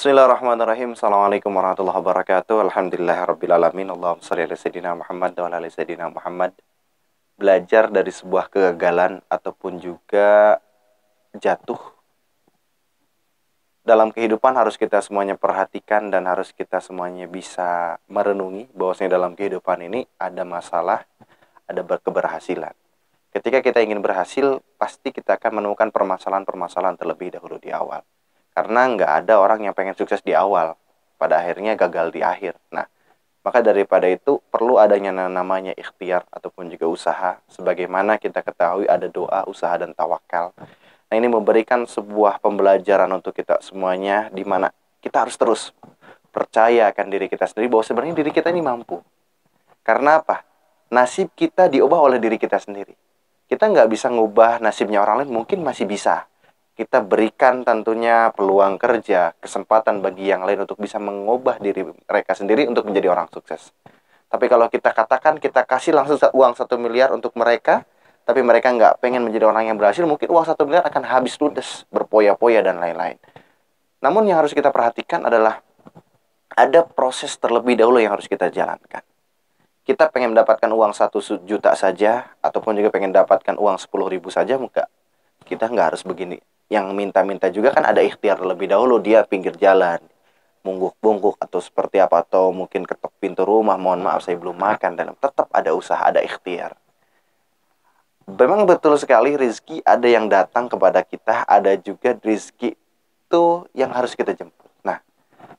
Bismillahirrahmanirrahim. Assalamualaikum warahmatullahi wabarakatuh. Alhamdulillahirrabbilalamin. Allahumma shalli ala sayyidina Muhammad wa ala ali sayyidina Muhammad. Belajar dari sebuah kegagalan ataupun juga jatuh dalam kehidupan harus kita semuanya perhatikan dan harus kita semuanya bisa merenungi bahwasanya dalam kehidupan ini ada masalah, ada keberhasilan. Ketika kita ingin berhasil, pasti kita akan menemukan permasalahan-permasalahan terlebih dahulu di awal. Karena nggak ada orang yang pengen sukses di awal, pada akhirnya gagal di akhir. Nah, maka daripada itu perlu adanya namanya ikhtiar ataupun juga usaha. Sebagaimana kita ketahui ada doa, usaha, dan tawakal. Nah, ini memberikan sebuah pembelajaran untuk kita semuanya, di mana kita harus terus percaya akan diri kita sendiri, bahwa sebenarnya diri kita ini mampu. Karena apa? Nasib kita diubah oleh diri kita sendiri. Kita nggak bisa ngubah nasibnya orang lain, mungkin masih bisa. Kita berikan tentunya peluang kerja, kesempatan bagi yang lain untuk bisa mengubah diri mereka sendiri untuk menjadi orang sukses. Tapi kalau kita katakan kita kasih langsung uang 1 miliar untuk mereka, tapi mereka nggak pengen menjadi orang yang berhasil, mungkin uang 1 miliar akan habis ludes, berpoya-poya dan lain-lain. Namun yang harus kita perhatikan adalah ada proses terlebih dahulu yang harus kita jalankan. Kita pengen mendapatkan uang 1 juta saja, ataupun juga pengen dapatkan uang 10.000 saja, maka kita nggak harus begini. Yang minta-minta juga kan ada ikhtiar lebih dahulu, dia pinggir jalan, mungguk-bungkuk atau seperti apa, atau mungkin ketok pintu rumah, mohon maaf saya belum makan, dan tetap ada usaha, ada ikhtiar. Memang betul sekali rezeki ada yang datang kepada kita, ada juga rezeki itu yang harus kita jemput. Nah,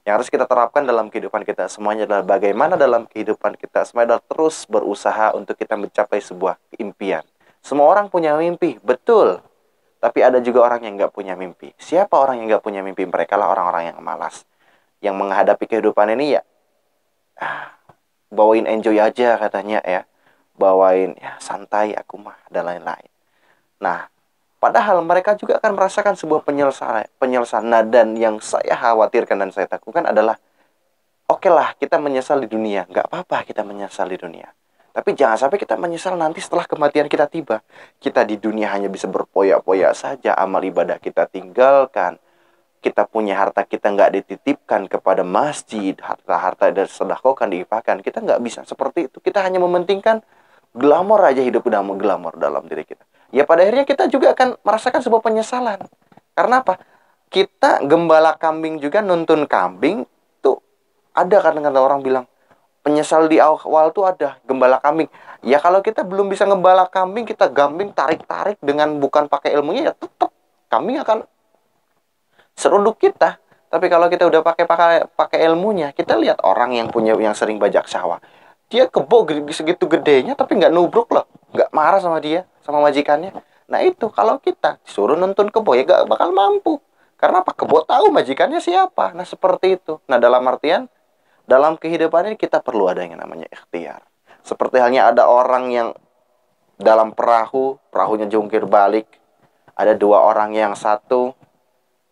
yang harus kita terapkan dalam kehidupan kita semuanya adalah bagaimana dalam kehidupan kita semuanya adalah terus berusaha untuk kita mencapai sebuah impian. Semua orang punya mimpi, betul. Tapi ada juga orang yang nggak punya mimpi. Siapa orang yang nggak punya mimpi? Mereka lah orang-orang yang malas. Yang menghadapi kehidupan ini ya, bawain enjoy aja katanya ya. Bawain ya santai aku mah, dan lain-lain. Nah, padahal mereka juga akan merasakan sebuah penyelesaian. Nah, dan yang saya khawatirkan dan saya takutkan adalah, oke lah kita menyesal di dunia. Nggak apa-apa kita menyesal di dunia. Tapi jangan sampai kita menyesal nanti setelah kematian kita tiba. Kita di dunia hanya bisa berpoya-poya saja, amal ibadah kita tinggalkan. Kita punya harta kita nggak dititipkan kepada masjid, harta-harta dan sedekahkan, diinfakkan. Kita nggak bisa seperti itu. Kita hanya mementingkan glamor aja, hidup udah mau glamor dalam diri kita. Ya pada akhirnya kita juga akan merasakan sebuah penyesalan. Karena apa? Kita gembala kambing juga nuntun kambing tuh, ada kadang-kadang orang bilang, penyesal di awal tuh ada gembala kambing. Ya kalau kita belum bisa gembala kambing, kita gambing tarik-tarik dengan bukan pakai ilmunya, ya tetap kambing akan seruduk kita. Tapi kalau kita udah pakai ilmunya, kita lihat orang yang sering bajak sawah. Dia kebo segitu gedenya tapi nggak nubruk loh, nggak marah sama dia, sama majikannya. Nah itu kalau kita disuruh nuntun kebo ya nggak bakal mampu. Karena apa? Kebo tahu majikannya siapa. Nah seperti itu. Nah dalam artian, dalam kehidupan ini kita perlu ada yang namanya ikhtiar. Seperti halnya ada orang yang dalam perahunya jungkir balik. Ada dua orang, yang satu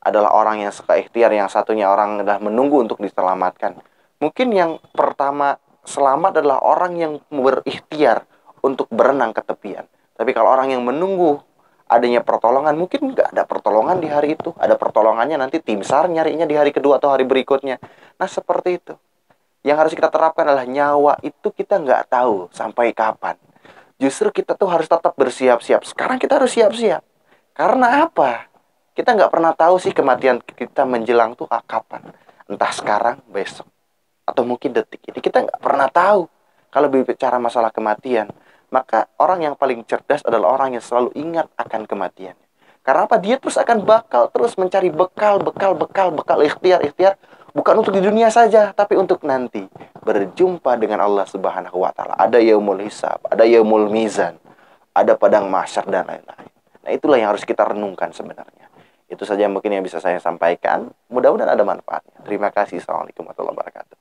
adalah orang yang suka ikhtiar, yang satunya orang adalah menunggu untuk diselamatkan. Mungkin yang pertama selamat adalah orang yang berikhtiar untuk berenang ke tepian. Tapi kalau orang yang menunggu adanya pertolongan, mungkin nggak ada pertolongan di hari itu. Ada pertolongannya nanti tim SAR nyarinya di hari kedua atau hari berikutnya. Nah seperti itu. Yang harus kita terapkan adalah nyawa itu kita nggak tahu sampai kapan. Justru kita tuh harus tetap bersiap-siap. Sekarang kita harus siap-siap. Karena apa? Kita nggak pernah tahu sih kematian kita menjelang tuh kapan. Entah sekarang, besok, atau mungkin detik ini. Kita nggak pernah tahu. Kalau bicara masalah kematian, maka orang yang paling cerdas adalah orang yang selalu ingat akan kematian. Karena apa? Dia terus akan terus mencari bekal, ikhtiar. Bukan untuk di dunia saja, tapi untuk nanti berjumpa dengan Allah Subhanahu wa Ta'ala. Ada yaumul hisab, ada yaumul mizan, ada padang mahsyar dan lain-lain. Nah, itulah yang harus kita renungkan sebenarnya. Itu saja mungkin yang bisa saya sampaikan. Mudah-mudahan ada manfaatnya. Terima kasih. Assalamualaikum warahmatullahi wabarakatuh.